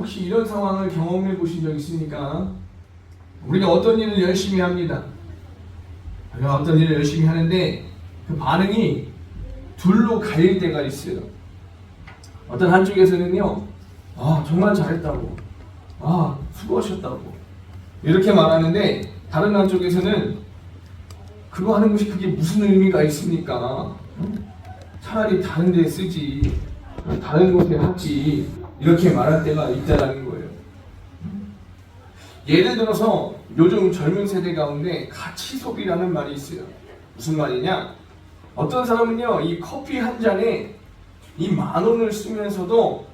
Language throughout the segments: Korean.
혹시 이런 상황을 경험해 보신 적 있습니까? 우리가 어떤 일을 열심히 합니다. 우리가 어떤 일을 열심히 하는데 그 반응이 둘로 갈릴 때가 있어요. 어떤 한쪽에서는요, 정말 잘했다고, 수고하셨다고 이렇게 말하는데, 다른 한쪽에서는 그거 하는 것이 그게 무슨 의미가 있습니까? 차라리 다른 데 쓰지, 다른 곳에 하지, 이렇게 말할 때가 있다라는 거예요. 예를 들어서 요즘 젊은 세대 가운데 가치 소비라는 말이 있어요. 무슨 말이냐? 어떤 사람은요, 이 커피 한 잔에 이 10,000원을 쓰면서도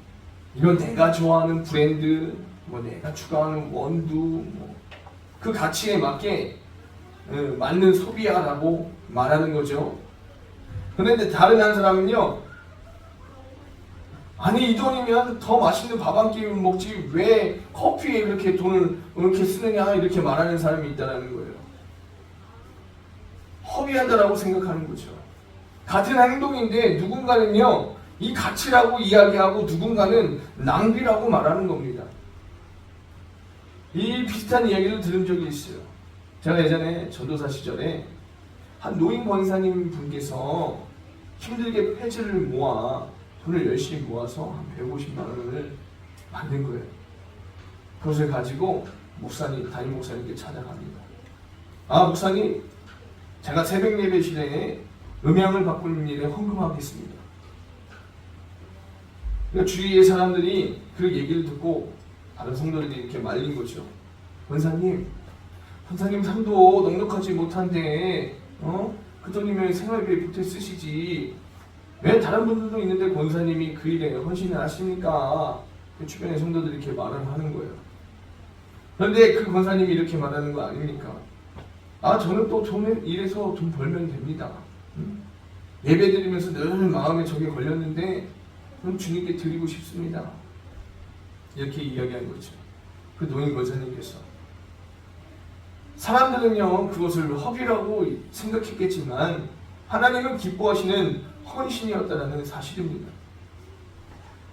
이건 내가 좋아하는 브랜드, 내가 추구하는 원두, 그 가치에 맞게 맞는 소비야라고 말하는 거죠. 그런데 다른 한 사람은요, 아니 이 돈이면 더 맛있는 밥 한 끼 먹지 왜 커피에 그렇게 돈을 이렇게 쓰느냐, 이렇게 말하는 사람이 있다는 거예요. 허비한다라고 생각하는 거죠. 같은 행동인데 누군가는요 이 가치라고 이야기하고 누군가는 낭비라고 말하는 겁니다. 이 비슷한 이야기를 들은 적이 있어요. 제가 예전에 전도사 시절에 한 노인 권사님 분께서 힘들게 폐지를 모아 돈을 열심히 모아서 한 150만 원을 만든 거예요. 그것을 가지고 담임 목사님께 찾아갑니다. 목사님, 제가 새벽 예배 시대에 음향을 바꾸는 일에 헌금하겠습니다. 그러니까 주위의 사람들이 그 얘기를 듣고 다른 성도들이 이렇게 말린 거죠. 권사님 삶도 넉넉하지 못한데 그 돈이면 생활비에 보태 쓰시지 왜 다른 분들도 있는데 권사님이 그 일에 헌신을 하십니까? 주변의 성도들이 이렇게 말을 하는 거예요. 그런데 그 권사님이 이렇게 말하는 거 아닙니까? 저는 또 일해서 돈 벌면 됩니다. 예배 드리면서 늘 마음에 저게 걸렸는데 그럼 주님께 드리고 싶습니다. 이렇게 이야기한 거죠. 그 노인 권사님께서. 사람들은요 그것을 허비라고 생각했겠지만 하나님은 기뻐하시는 헌신이었다는 사실입니다.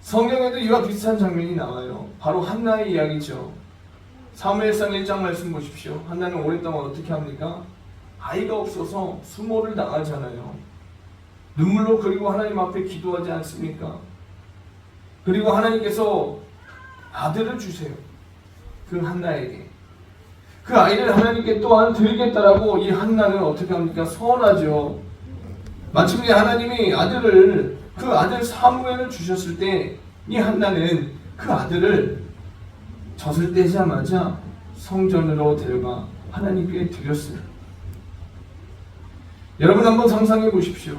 성경에도 이와 비슷한 장면이 나와요. 바로 한나의 이야기죠. 사무엘상 1장 말씀 보십시오. 한나는 오랫동안 어떻게 합니까? 아이가 없어서 수모를 당하잖아요. 눈물로 그리고 하나님 앞에 기도하지 않습니까? 그리고 하나님께서 아들을 주세요. 그 한나에게. 그 아이를 하나님께 또한 드리겠다라고 이 한나는 어떻게 합니까? 서원하죠. 마침내 하나님이 그 아들 사무엘을 주셨을 때 이 한나는 그 아들을 젖을 떼자마자 성전으로 데려가 하나님께 드렸어요. 여러분 한번 상상해 보십시오.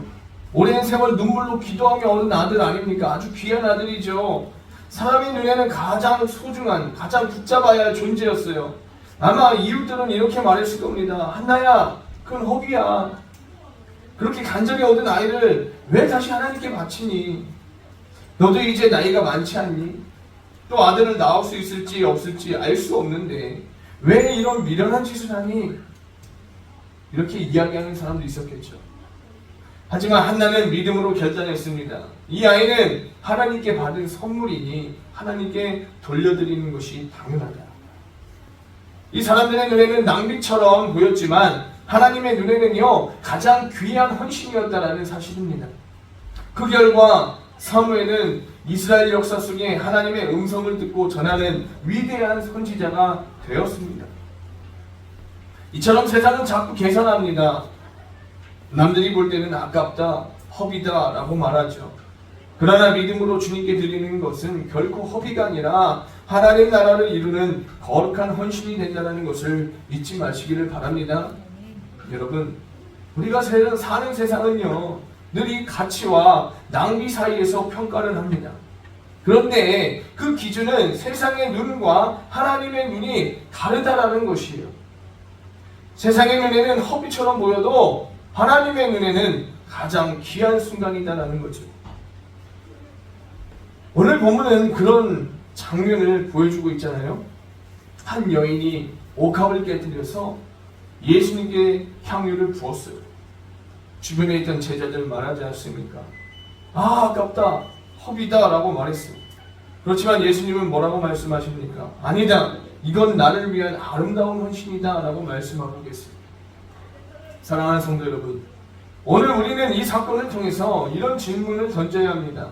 오랜 세월 눈물로 기도하며 얻은 아들 아닙니까? 아주 귀한 아들이죠. 사람의 눈에는 가장 소중한, 가장 붙잡아야 할 존재였어요. 아마 이웃들은 이렇게 말했을 겁니다. 한나야, 그건 허비야. 그렇게 간절히 얻은 아이를 왜 다시 하나님께 바치니? 너도 이제 나이가 많지 않니? 또 아들을 낳을 수 있을지 없을지 알 수 없는데 왜 이런 미련한 짓을 하니? 이렇게 이야기하는 사람도 있었겠죠. 하지만 한나는 믿음으로 결단했습니다. 이 아이는 하나님께 받은 선물이니 하나님께 돌려드리는 것이 당연하다. 이 사람들의 눈에는 낭비처럼 보였지만 하나님의 눈에는요 가장 귀한 헌신이었다라는 사실입니다. 그 결과 사무엘은 이스라엘 역사 속에 하나님의 음성을 듣고 전하는 위대한 선지자가 되었습니다. 이처럼 세상은 자꾸 계산합니다. 남들이 볼 때는 아깝다, 허비다 라고 말하죠. 그러나 믿음으로 주님께 드리는 것은 결코 허비가 아니라 하나님 나라를 이루는 거룩한 헌신이 된다는 것을 잊지 마시기를 바랍니다. 여러분, 우리가 사는 세상은요 늘 이 가치와 낭비 사이에서 평가를 합니다. 그런데 그 기준은 세상의 눈과 하나님의 눈이 다르다라는 것이에요. 세상의 눈에는 허비처럼 보여도 하나님의 눈에는 가장 귀한 순간이다라는 거죠. 오늘 본문은 그런 장면을 보여주고 있잖아요. 한 여인이 옥합을 깨뜨려서 예수님께 향유를 부었어요. 주변에 있던 제자들 말하지 않습니까? 아깝다, 허비다 라고 말했어요. 그렇지만 예수님은 뭐라고 말씀하십니까? 아니다. 이건 나를 위한 아름다운 헌신이다 라고 말씀하고 계십니다. 사랑하는 성도 여러분, 오늘 우리는 이 사건을 통해서 이런 질문을 던져야 합니다.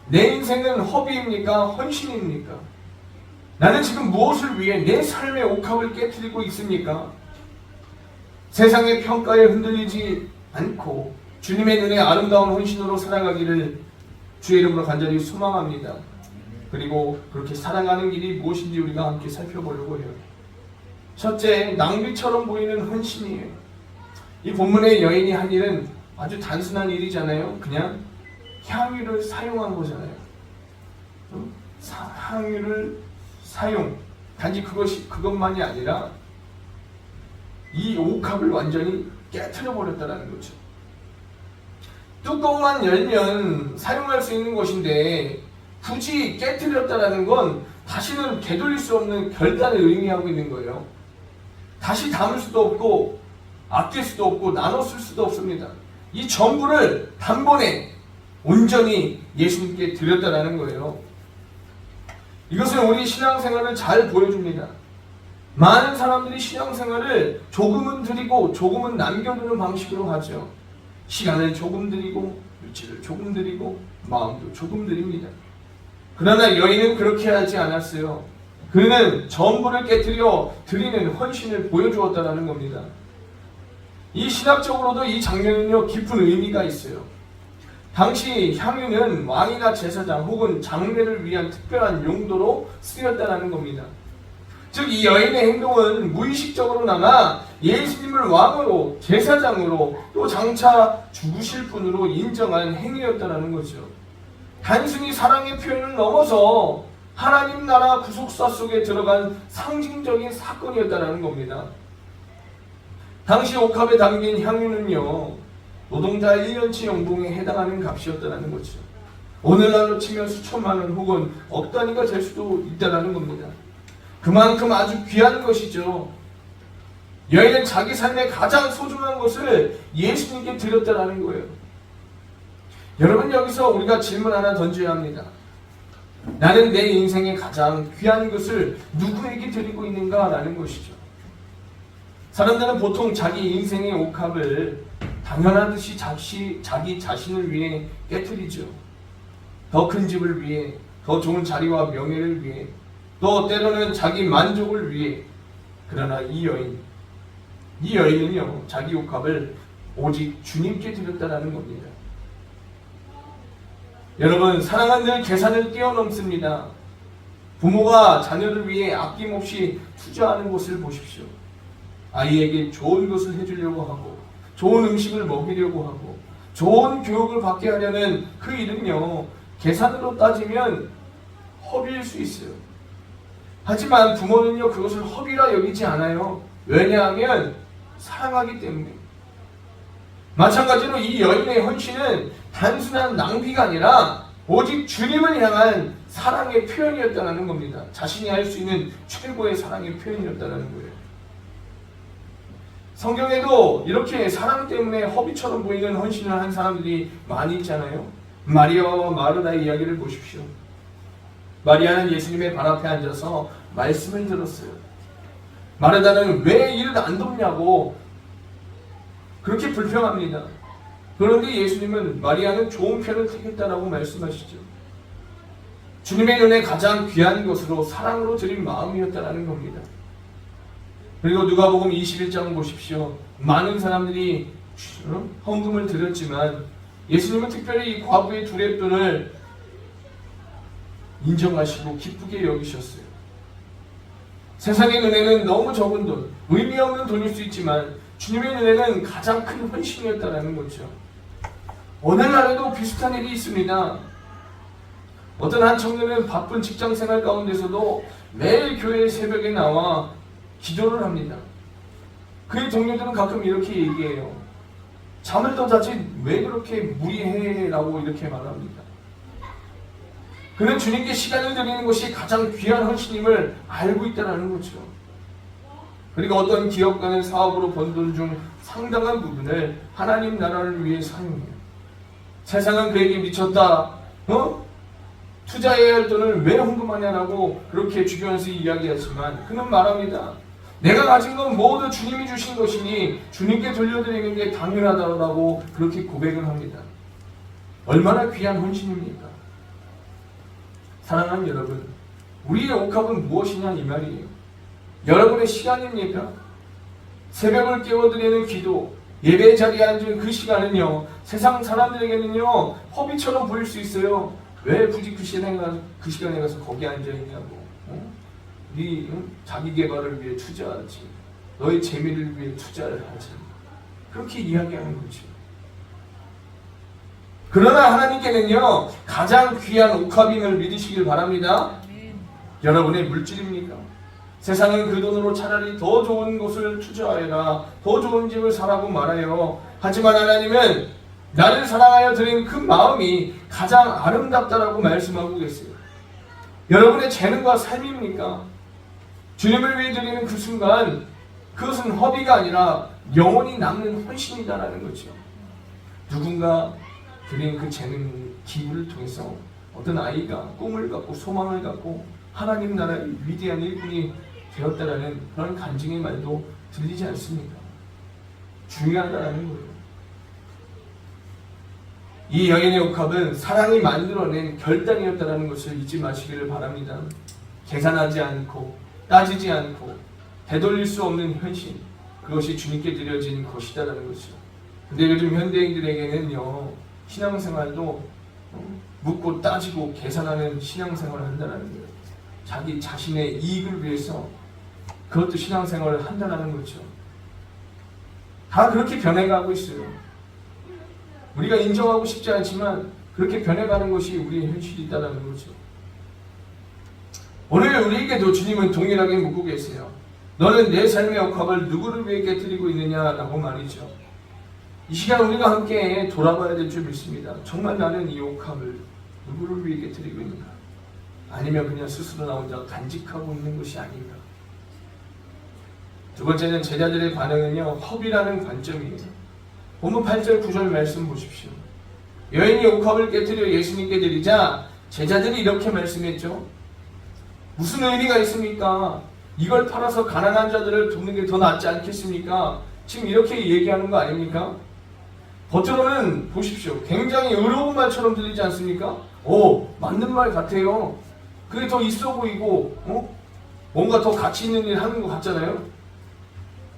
내 인생은 허비입니까? 헌신입니까? 나는 지금 무엇을 위해 내 삶의 옥합을 깨트리고 있습니까? 세상의 평가에 흔들리지 않고 주님의 눈에 아름다운 헌신으로 살아가기를 주의 이름으로 간절히 소망합니다. 그리고 그렇게 살아가는 길이 무엇인지 우리가 함께 살펴보려고 해요. 첫째, 낭비처럼 보이는 헌신이에요. 이 본문의 여인이 한 일은 아주 단순한 일이잖아요. 그냥 향유를 사용한 거잖아요. 향유를 사용. 단지 그것만이 아니라 이 옥합을 완전히 깨트려 버렸다는 거죠. 뚜껑만 열면 사용할 수 있는 것인데 굳이 깨트렸다는 건 다시는 되돌릴 수 없는 결단을 의미하고 있는 거예요. 다시 담을 수도 없고 아낄 수도 없고 나눠 쓸 수도 없습니다. 이 전부를 단번에 온전히 예수님께 드렸다는 거예요. 이것은 우리 신앙생활을 잘 보여줍니다. 많은 사람들이 신앙생활을 조금은 드리고 조금은 남겨두는 방식으로 하죠. 시간을 조금 드리고 물질을 조금 드리고 마음도 조금 드립니다. 그러나 여인은 그렇게 하지 않았어요. 그는 전부를 깨뜨려 드리는 헌신을 보여주었다는 겁니다. 이 신학적으로도 이 장면은요 깊은 의미가 있어요. 당시 향유는 왕이나 제사장 혹은 장례를 위한 특별한 용도로 쓰였다는 겁니다. 즉 이 여인의 행동은 무의식적으로나마 예수님을 왕으로 제사장으로 또 장차 죽으실 분으로 인정한 행위였다는 거죠. 단순히 사랑의 표현을 넘어서 하나님 나라 구속사 속에 들어간 상징적인 사건이었다는 겁니다. 당시 옥합에 담긴 향유는요 노동자 1년치 연봉에 해당하는 값이었다는 거죠. 오늘날로 치면 수천만 원 혹은 억 단위가 될 수도 있다는 겁니다. 그만큼 아주 귀한 것이죠. 여인은 자기 삶의 가장 소중한 것을 예수님께 드렸다는 거예요. 여러분, 여기서 우리가 질문 하나 던져야 합니다. 나는 내 인생의 가장 귀한 것을 누구에게 드리고 있는가? 라는 것이죠. 사람들은 보통 자기 인생의 옥합을 당연하듯이 자기 자신을 위해 깨트리죠. 더 큰 집을 위해, 더 좋은 자리와 명예를 위해, 또 때로는 자기 만족을 위해. 그러나 이 여인은요 자기 옥합을 오직 주님께 드렸다는 겁니다. 여러분, 사랑은 늘 계산을 뛰어넘습니다. 부모가 자녀를 위해 아낌없이 투자하는 것을 보십시오. 아이에게 좋은 것을 해주려고 하고 좋은 음식을 먹이려고 하고 좋은 교육을 받게 하려는 그 일은요 계산으로 따지면 허비일 수 있어요. 하지만 부모는요 그것을 허비라 여기지 않아요. 왜냐하면 사랑하기 때문에. 마찬가지로 이 여인의 헌신은 단순한 낭비가 아니라 오직 주님을 향한 사랑의 표현이었다는 겁니다. 자신이 할 수 있는 최고의 사랑의 표현이었다는 거예요. 성경에도 이렇게 사랑 때문에 허비처럼 보이는 헌신을 한 사람들이 많이 있잖아요. 마리아와 마르다의 이야기를 보십시오. 마리아는 예수님의 발 앞에 앉아서 말씀을 들었어요. 마르다는 왜 일을 안 돕냐고 그렇게 불평합니다. 그런데 예수님은 마리아는 좋은 편을 택했다라고 말씀하시죠. 주님의 눈에 가장 귀한 것으로 사랑으로 드린 마음이었다는 겁니다. 그리고 누가복음 21장 보십시오. 많은 사람들이 헌금을 드렸지만 예수님은 특별히 이 과부의 두렙돈을 인정하시고 기쁘게 여기셨어요. 세상의 눈에는 너무 적은 돈, 의미 없는 돈일 수 있지만 주님의 눈에는 가장 큰 헌신이었다는 거죠. 오늘날에도 비슷한 일이 있습니다. 어떤 한 청년은 바쁜 직장생활 가운데서도 매일 교회 새벽에 나와 기도를 합니다. 그의 동료들은 가끔 이렇게 얘기해요. 잠을 더 자지 왜 그렇게 무리해? 라고 이렇게 말합니다. 그는 주님께 시간을 드리는 것이 가장 귀한 헌신임을 알고 있다는 거죠. 그리고 어떤 기업가는 사업으로 번 돈 중 상당한 부분을 하나님 나라를 위해 사용해요. 세상은 그에게 미쳤다, 투자해야 할 돈을 왜 헌금하냐라고 그렇게 주변에서 이야기하지만 그는 말합니다. 내가 가진 건 모두 주님이 주신 것이니 주님께 돌려드리는 게 당연하다고 그렇게 고백을 합니다. 얼마나 귀한 헌신입니까? 사랑하는 여러분, 우리의 옥합은 무엇이냐 이 말이에요. 여러분의 시간입니까? 새벽을 깨워드리는 기도, 예배 자리에 앉은 그 시간은요, 세상 사람들에게는요 허비처럼 보일 수 있어요. 왜 굳이 그 시간에 가서 거기 앉아있냐고. 네 자기 개발을 위해 투자하지, 너의 재미를 위해 투자를 하지, 그렇게 이야기하는 거죠. 그러나 하나님께는요 가장 귀한 옥합임을 믿으시길 바랍니다. 여러분의 물질입니까? 세상은 그 돈으로 차라리 더 좋은 곳을 투자하여라, 더 좋은 집을 사라고 말해요. 하지만 하나님은 나를 사랑하여 드린 그 마음이 가장 아름답다라고 말씀하고 계세요. 여러분의 재능과 삶입니까? 주님을 위해 드리는 그 순간, 그것은 허비가 아니라 영원히 남는 헌신이다라는 거죠. 누군가 드린 그 재능 기부를 통해서 어떤 아이가 꿈을 갖고 소망을 갖고 하나님 나라의 위대한 일꾼이 되었다라는 그런 간증의 말도 들리지 않습니까? 중요하다라는 거예요. 이 여인의 옥합은 사랑이 만들어낸 결단이었다라는 것을 잊지 마시기를 바랍니다. 계산하지 않고 따지지 않고 되돌릴 수 없는 현신, 그것이 주님께 드려진 것이다라는 거죠. 근데 요즘 현대인들에게는요 신앙생활도 묻고 따지고 계산하는 신앙생활을 한다는 거예요. 자기 자신의 이익을 위해서 그것도 신앙생활을 한다는 거죠. 다 그렇게 변해가고 있어요. 우리가 인정하고 싶지 않지만 그렇게 변해가는 것이 우리의 현실이다라는 거죠. 오늘 우리에게도 주님은 동일하게 묻고 계세요. 너는 내 삶의 옥합을 누구를 위해 깨뜨리고 있느냐라고 말이죠. 이 시간 우리가 함께 돌아봐야 될 줄 믿습니다. 정말 나는 이 옥합을 누구를 위해 깨뜨리고 있는가? 아니면 그냥 스스로 나 혼자 간직하고 있는 것이 아닌가? 두 번째는 제자들의 반응은요 허비라는 관점이에요. 본문 8절 9절 말씀 보십시오. 여인이 옥합을 깨뜨려 예수님께 드리자 제자들이 이렇게 말씀했죠. 무슨 의미가 있습니까? 이걸 팔아서 가난한 자들을 돕는 게 더 낫지 않겠습니까? 지금 이렇게 얘기하는 거 아닙니까? 겉으로는 보십시오. 굉장히 의로운 말처럼 들리지 않습니까? 맞는 말 같아요. 그게 더 있어 보이고 뭔가 더 가치 있는 일 하는 것 같잖아요.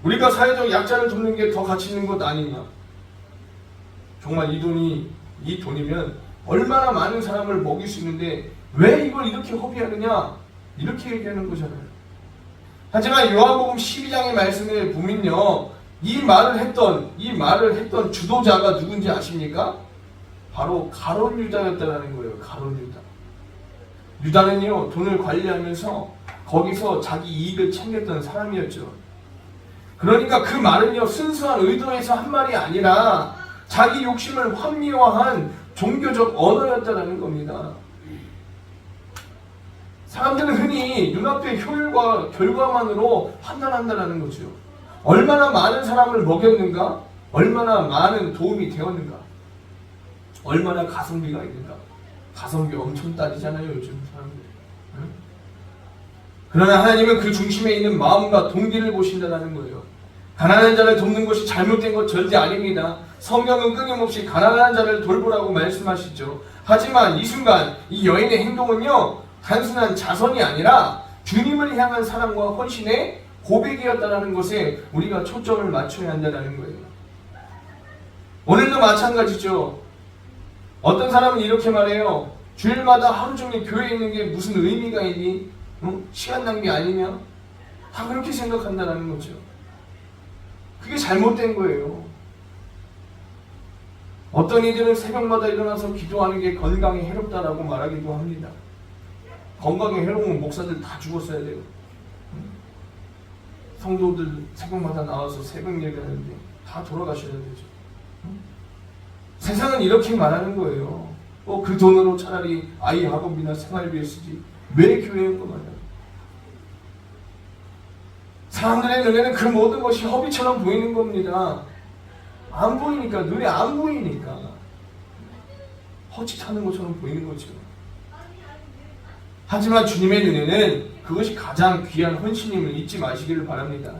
우리가 사회적 약자를 돕는 게 더 가치 있는 것 아니냐. 정말 이 돈이면 얼마나 많은 사람을 먹일 수 있는데 왜 이걸 이렇게 허비하느냐, 이렇게 얘기하는 거잖아요. 하지만 요한복음 12장의 말씀을 보면요 이 말을 했던 주도자가 누군지 아십니까? 바로 가룟 유다였다라는 거예요. 가룟 유다. 유다는요 돈을 관리하면서 거기서 자기 이익을 챙겼던 사람이었죠. 그러니까 그 말은요 순수한 의도에서 한 말이 아니라 자기 욕심을 합리화한 종교적 언어였다라는 겁니다. 사람들은 흔히 눈앞의 효율과 결과만으로 판단한다는 거죠. 얼마나 많은 사람을 먹였는가? 얼마나 많은 도움이 되었는가? 얼마나 가성비가 있는가? 가성비 엄청 따지잖아요 요즘 사람들. 응? 그러나 하나님은 그 중심에 있는 마음과 동기를 보신다는 거예요. 가난한 자를 돕는 것이 잘못된 것 절대 아닙니다. 성경은 끊임없이 가난한 자를 돌보라고 말씀하시죠. 하지만 이 순간 이 여인의 행동은요 단순한 자선이 아니라 주님을 향한 사랑과 헌신의 고백이었다는 것에 우리가 초점을 맞춰야 한다는 거예요. 오늘도 마찬가지죠. 어떤 사람은 이렇게 말해요. 주일마다 하루 종일 교회에 있는 게 무슨 의미가 있니? 시간 낭비 아니냐? 다 그렇게 생각한다는 거죠. 그게 잘못된 거예요. 어떤 이들은 새벽마다 일어나서 기도하는 게 건강에 해롭다라고 말하기도 합니다. 건강에 해로운 목사들 다 죽었어야 돼요. 성도들 새벽마다 나와서 새벽 예배하는데 다 돌아가셔야 되죠. 세상은 이렇게 말하는 거예요. 그 돈으로 차라리 아이 학업이나 생활비에 쓰지 왜 교회에 온 거 말이야. 사람들의 눈에는 그 모든 것이 허비처럼 보이는 겁니다. 안 보이니까, 눈에 안 보이니까 허짓하는 것처럼 보이는 거죠. 하지만 주님의 눈에는 그것이 가장 귀한 헌신임을 잊지 마시기를 바랍니다.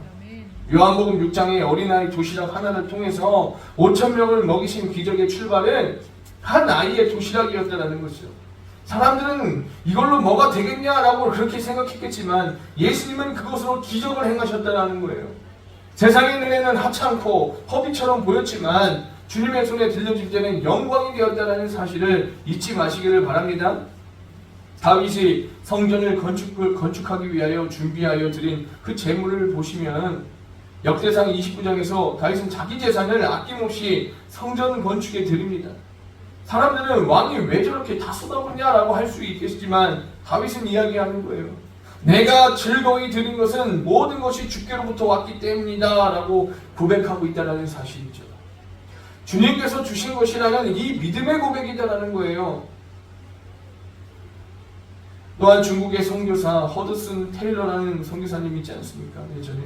요한복음 6장의 어린아이 도시락 하나를 통해서 5,000명을 먹이신 기적의 출발은 한 아이의 도시락이었다는 것이죠. 사람들은 이걸로 뭐가 되겠냐라고 그렇게 생각했겠지만 예수님은 그것으로 기적을 행하셨다는 거예요. 세상의 눈에는 하찮고 허비처럼 보였지만 주님의 손에 들려질 때는 영광이 되었다는 사실을 잊지 마시기를 바랍니다. 다윗이 성전을 건축하기 위하여 준비하여 드린 그 재물을 보시면 역대상 29장에서 다윗은 자기 재산을 아낌없이 성전 건축에 드립니다. 사람들은 왕이 왜 저렇게 다 쏟아붓냐라고 할 수 있겠지만 다윗은 이야기하는 거예요. 내가 즐거이 드린 것은 모든 것이 주께로부터 왔기 때문이다 라고 고백하고 있다는 사실이죠. 주님께서 주신 것이라는 이 믿음의 고백이다라는 거예요. 또한 중국의 선교사 허드슨 테일러라는 선교사님이 있지 않습니까? 예전에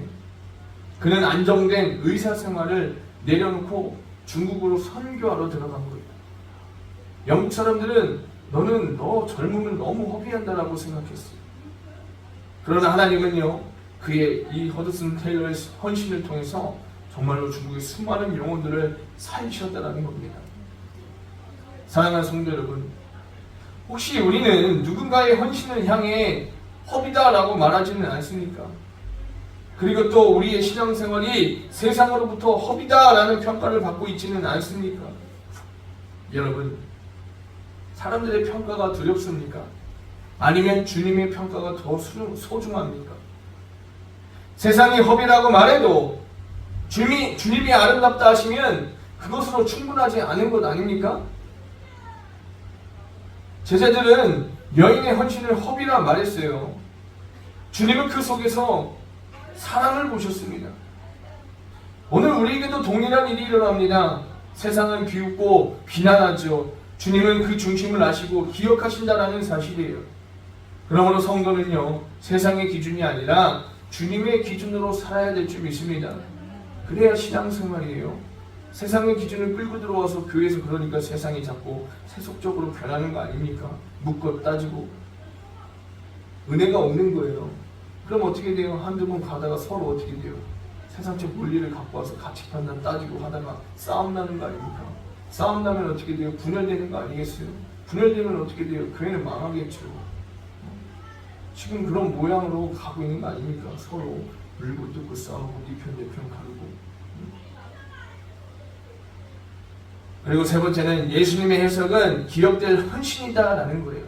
그는 안정된 의사 생활을 내려놓고 중국으로 선교하러 들어간 거예요. 영국 사람들은 너 젊으면 너무 허비한다라고 생각했어요. 그러나 하나님은요, 그의 이 허드슨 테일러의 헌신을 통해서 정말로 중국의 수많은 영혼들을 살리셨다는 겁니다. 사랑하는 성도 여러분, 혹시 우리는 누군가의 헌신을 향해 허비다라고 말하지는 않습니까? 그리고 또 우리의 신앙생활이 세상으로부터 허비다라는 평가를 받고 있지는 않습니까? 여러분, 사람들의 평가가 두렵습니까? 아니면 주님의 평가가 더 소중합니까? 세상이 허비라고 말해도 주님이 아름답다 하시면 그것으로 충분하지 않은 것 아닙니까? 제자들은 여인의 헌신을 허비라 말했어요. 주님은 그 속에서 사랑을 보셨습니다. 오늘 우리에게도 동일한 일이 일어납니다. 세상은 비웃고 비난하죠. 주님은 그 중심을 아시고 기억하신다라는 사실이에요. 그러므로 성도는요, 세상의 기준이 아니라 주님의 기준으로 살아야 될 줄 믿습니다. 그래야 신앙생활이에요. 세상의 기준을 끌고 들어와서 교회에서 그러니까 세상이 자꾸 세속적으로 변하는 거 아닙니까? 묻고 따지고 은혜가 없는 거예요. 그럼 어떻게 돼요? 한두 번 가다가 서로 어떻게 돼요? 세상적 논리를 갖고 와서 가치 판단 따지고 하다가 싸움 나는 거 아닙니까? 싸움 나면 어떻게 돼요? 분열되는 거 아니겠어요? 분열되면 어떻게 돼요? 교회는 망하겠죠. 지금 그런 모양으로 가고 있는 거 아닙니까? 서로 물고 뜯고 싸우고 네 편 내 편 가르고. 그리고 세 번째는 예수님의 해석은 기억될 헌신이다라는 거예요.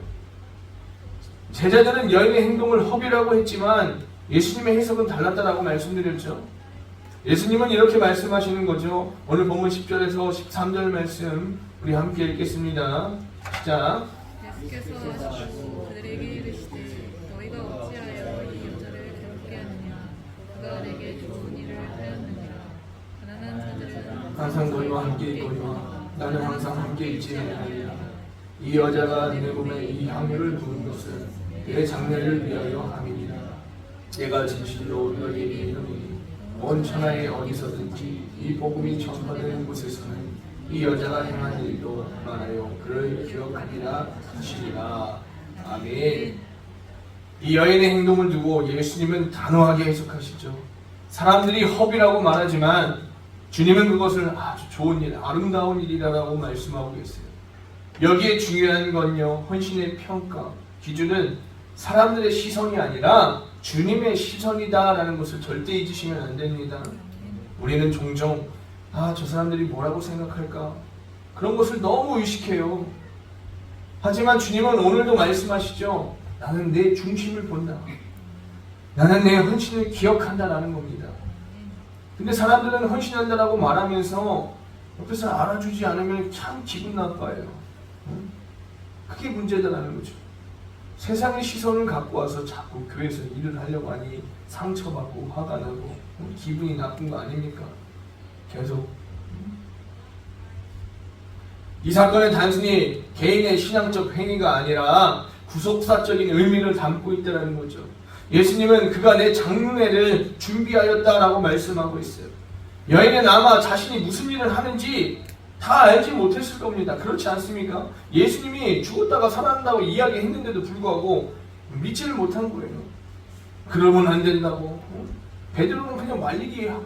제자들은 여인의 행동을 허비라고 했지만 예수님의 해석은 달랐다라고 말씀드렸죠. 예수님은 이렇게 말씀하시는 거죠. 오늘 본문 10절에서 13절 말씀 우리 함께 읽겠습니다. 시작. 예수께서 하시고 그들에게 이르시되 너희가 어찌하여 이 여자를 괴롭게 하느냐 그가 내게 좋은 일을 하였느니라. 가난한 자들은 항상 너희와 함께 있거니와 나는 항상 함께 있지 아니하리라. 이 여자가 내 몸에 이 향유를 부은 것은 내 장례를 위하여 함이니라. 내가 진실로 너희에게 이르노니 온 천하에 어디서든지 이 복음이 전파되는 곳에서는 이 여자가 행한 일도 말하여 그를 기억하리라 하시리라. 아멘. 이 여인의 행동을 두고 예수님은 단호하게 해석하시죠. 사람들이 허비라고 말하지만 주님은 그것을 아주 좋은 일, 아름다운 일이라고 말씀하고 계세요. 여기에 중요한 건요, 헌신의 평가, 기준은 사람들의 시선이 아니라 주님의 시선이다라는 것을 절대 잊으시면 안 됩니다. 우리는 종종 저 사람들이 뭐라고 생각할까? 그런 것을 너무 의식해요. 하지만 주님은 오늘도 말씀하시죠. 나는 내 중심을 본다. 나는 내 헌신을 기억한다라는 겁니다. 근데 사람들은 헌신한다라고 말하면서 옆에서 알아주지 않으면 참 기분 나빠요. 그게 문제다라는 거죠. 세상의 시선을 갖고 와서 자꾸 교회에서 일을 하려고 하니 상처받고 화가 나고 기분이 나쁜 거 아닙니까? 계속. 이 사건은 단순히 개인의 신앙적 행위가 아니라 구속사적인 의미를 담고 있다는 거죠. 예수님은 그가 내 장례를 준비하였다라고 말씀하고 있어요. 여인은 아마 자신이 무슨 일을 하는지 다 알지 못했을 겁니다. 그렇지 않습니까? 예수님이 죽었다가 살아난다고 이야기했는데도 불구하고 믿지를 못한 거예요. 그러면 안 된다고. 베드로는 그냥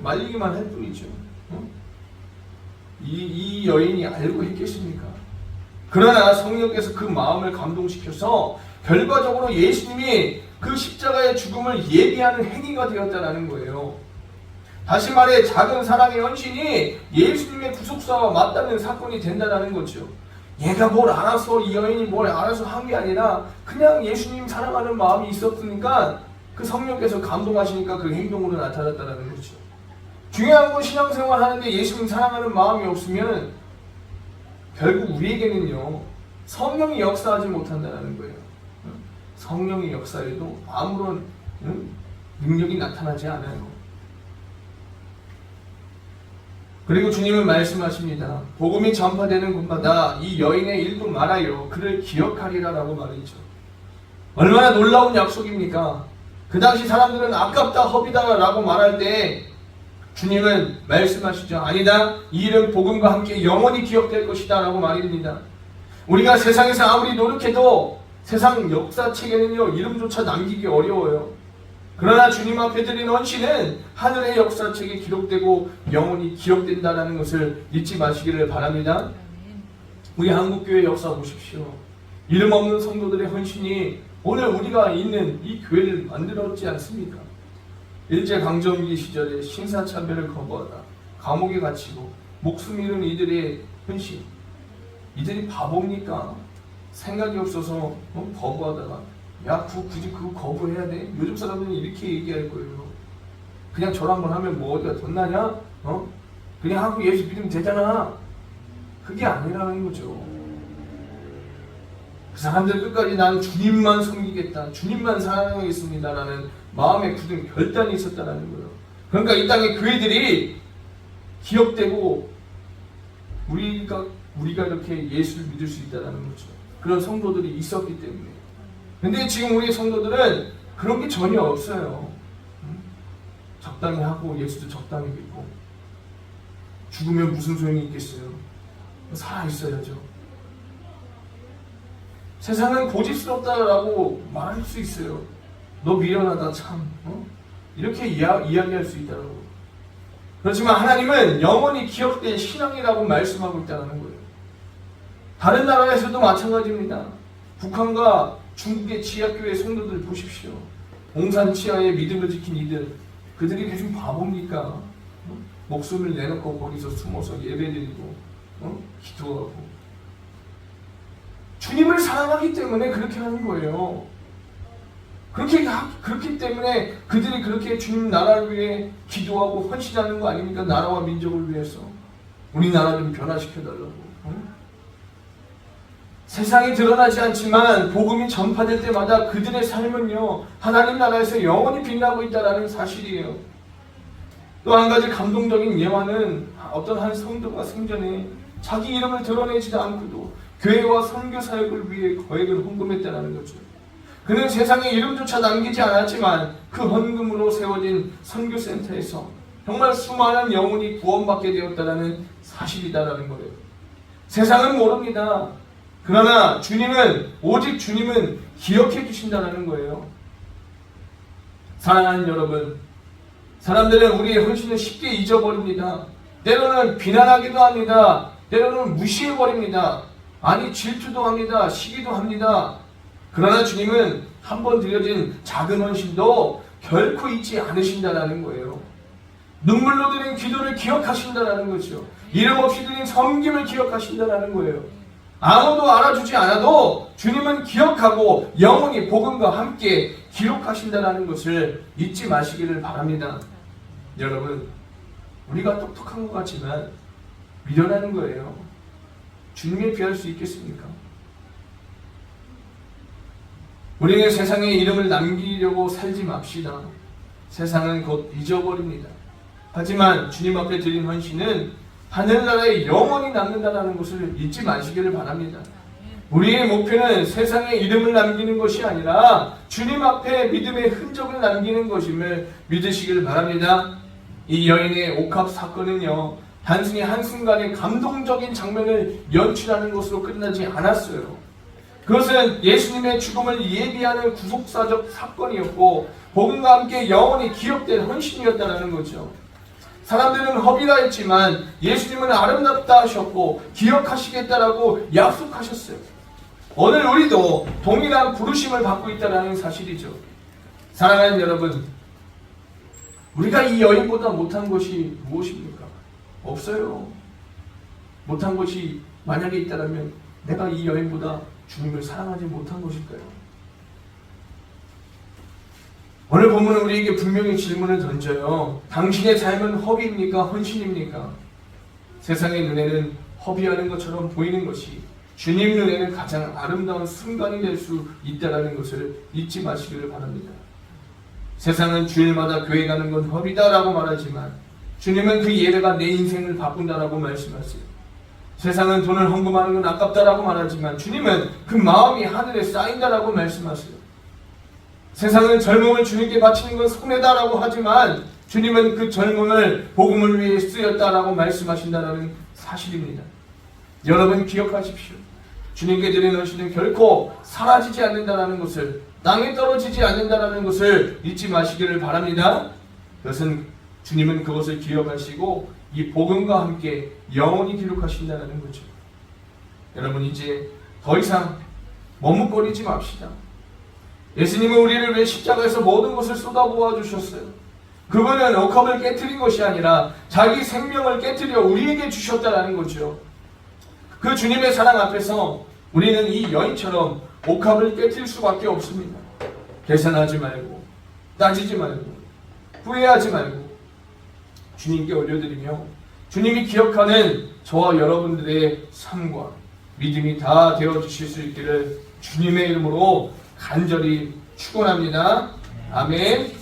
말리기만 할 뿐이죠. 이 여인이 알고 했겠습니까? 그러나 성령께서 그 마음을 감동시켜서 결과적으로 예수님이 그 십자가의 죽음을 예비하는 행위가 되었다는 거예요. 다시 말해 작은 사랑의 헌신이 예수님의 구속사와 맞닿는 사건이 된다는 거죠. 얘가 뭘 알아서, 이 여인이 뭘 알아서 한 게 아니라 그냥 예수님 사랑하는 마음이 있었으니까 그 성령께서 감동하시니까 그 행동으로 나타났다는 거죠. 중요한 건 신앙생활 하는데 예수님 사랑하는 마음이 없으면 결국 우리에게는요, 성령이 역사하지 못한다는 거예요. 성령의 역사에도 아무런 능력이 나타나지 않아요. 그리고 주님은 말씀하십니다. 복음이 전파되는 곳마다 이 여인의 일도 말하여 그를 기억하리라 라고 말이죠. 얼마나 놀라운 약속입니까? 그 당시 사람들은 아깝다, 허비다 라고 말할 때 주님은 말씀하시죠. 아니다, 이 일은 복음과 함께 영원히 기억될 것이다 라고 말입니다. 우리가 세상에서 아무리 노력해도 세상 역사책에는요, 이름조차 남기기 어려워요. 그러나 주님 앞에 드린 헌신은 하늘의 역사책에 기록되고 영원히 기억된다는 것을 잊지 마시기를 바랍니다. 우리 한국교회 역사 보십시오. 이름 없는 성도들의 헌신이 오늘 우리가 있는 이 교회를 만들었지 않습니까? 일제강점기 시절에 신사참배를 거부하다 감옥에 갇히고 목숨 잃은 이들의 헌신, 이들이 바보입니까? 생각이 없어서 거부하다가 야, 굳이 그거 거부해야 돼? 요즘 사람들은 이렇게 얘기할 거예요. 그냥 절 한번 하면 뭐 어디가 덧나냐? 그냥 하고 예수 믿으면 되잖아. 그게 아니라는 거죠. 그 사람들 끝까지 나는 주님만 섬기겠다, 주님만 사랑하겠습니다 라는 마음에 굳은 결단이 있었다는 거예요. 그러니까 이 땅의 교회들이 기억되고 우리가 이렇게 예수를 믿을 수 있다는 거죠. 그런 성도들이 있었기 때문에. 근데 지금 우리 성도들은 그런 게 전혀 없어요. 적당히 하고 예수도 적당히 믿고 죽으면 무슨 소용이 있겠어요? 살아있어야죠. 세상은 고집스럽다라고 말할 수 있어요. 너 미련하다 참, 이렇게 이야기할 수 있다고. 그렇지만 하나님은 영원히 기억된 신앙이라고 말씀하고 있다는 거예요. 다른 나라에서도 마찬가지입니다. 북한과 중국의 지하교회 성도들 보십시오. 공산 치하의 믿음을 지킨 이들, 그들이 요즘 바보입니까? 목숨을 내놓고 거기서 숨어서 예배드리고 기도하고 주님을 사랑하기 때문에 그렇게 하는 거예요. 그렇기 때문에 그들이 그렇게 주님 나라를 위해 기도하고 헌신하는 거 아닙니까? 나라와 민족을 위해서. 우리나라 좀 변화시켜달라고. 세상이 드러나지 않지만 복음이 전파될 때마다 그들의 삶은요, 하나님 나라에서 영원히 빛나고 있다는 사실이에요. 또 한 가지 감동적인 예화는 어떤 한 성도가 생전에 자기 이름을 드러내지도 않고도 교회와 선교 사역을 위해 거액을 헌금했다는 거죠. 그는 세상에 이름조차 남기지 않았지만 그 헌금으로 세워진 선교센터에서 정말 수많은 영혼이 구원받게 되었다는 사실이다라는 거예요. 세상은 모릅니다. 그러나 오직 주님은 기억해 주신다는 거예요. 사랑하는 여러분, 사람들은 우리의 헌신을 쉽게 잊어버립니다. 때로는 비난하기도 합니다. 때로는 무시해버립니다. 아니, 질투도 합니다. 시기도 합니다. 그러나 주님은 한 번 드려진 작은 헌신도 결코 잊지 않으신다는 거예요. 눈물로 드린 기도를 기억하신다는 거죠. 이름 없이 드린 섬김을 기억하신다는 거예요. 아무도 알아주지 않아도 주님은 기억하고 영원히 복음과 함께 기록하신다는 것을 잊지 마시기를 바랍니다. 여러분, 우리가 똑똑한 것 같지만 미련하는 거예요. 주님에 비할 수 있겠습니까? 우리는 세상에 이름을 남기려고 살지 맙시다. 세상은 곧 잊어버립니다. 하지만 주님 앞에 드린 헌신은 하늘나라에 영원히 남는다는 것을 잊지 마시기를 바랍니다. 우리의 목표는 세상에 이름을 남기는 것이 아니라 주님 앞에 믿음의 흔적을 남기는 것임을 믿으시기를 바랍니다. 이 여인의 옥합 사건은요, 단순히 한순간의 감동적인 장면을 연출하는 것으로 끝나지 않았어요. 그것은 예수님의 죽음을 예비하는 구속사적 사건이었고 복음과 함께 영원히 기억된 헌신이었다는 거죠. 사람들은 허비라 했지만 예수님은 아름답다 하셨고 기억하시겠다라고 약속하셨어요. 오늘 우리도 동일한 부르심을 받고 있다는 사실이죠. 사랑하는 여러분, 우리가 이 여인보다 못한 것이 무엇입니까? 없어요. 못한 것이 만약에 있다면 내가 이 여인보다 주님을 사랑하지 못한 것일까요? 오늘 본문은 우리에게 분명히 질문을 던져요. 당신의 삶은 허비입니까? 헌신입니까? 세상의 눈에는 허비하는 것처럼 보이는 것이 주님 눈에는 가장 아름다운 순간이 될 수 있다는 것을 잊지 마시기를 바랍니다. 세상은 주일마다 교회 가는 건 허비다라고 말하지만 주님은 그 예배가 내 인생을 바꾼다라고 말씀하세요. 세상은 돈을 헌금하는 건 아깝다라고 말하지만 주님은 그 마음이 하늘에 쌓인다라고 말씀하세요. 세상은 젊음을 주님께 바치는 건 손해다라고 하지만 주님은 그 젊음을 복음을 위해 쓰였다라고 말씀하신다는 사실입니다. 여러분 기억하십시오. 주님께 드리는 헌신은 결코 사라지지 않는다는 것을, 땅에 떨어지지 않는다는 것을 잊지 마시기를 바랍니다. 그것은 주님은 그것을 기억하시고 이 복음과 함께 영원히 기록하신다는 거죠. 여러분 이제 더 이상 머뭇거리지 맙시다. 예수님은 우리를 위해 십자가에서 모든 것을 쏟아부어 주셨어요. 그분은 옥합을 깨트린 것이 아니라 자기 생명을 깨트려 우리에게 주셨다는 거죠. 그 주님의 사랑 앞에서 우리는 이 여인처럼 옥합을 깨트릴 수밖에 없습니다. 계산하지 말고, 따지지 말고, 후회하지 말고 주님께 올려드리며 주님이 기억하는 저와 여러분들의 삶과 믿음이 다 되어주실 수 있기를 주님의 이름으로 간절히 축원합니다. 아멘.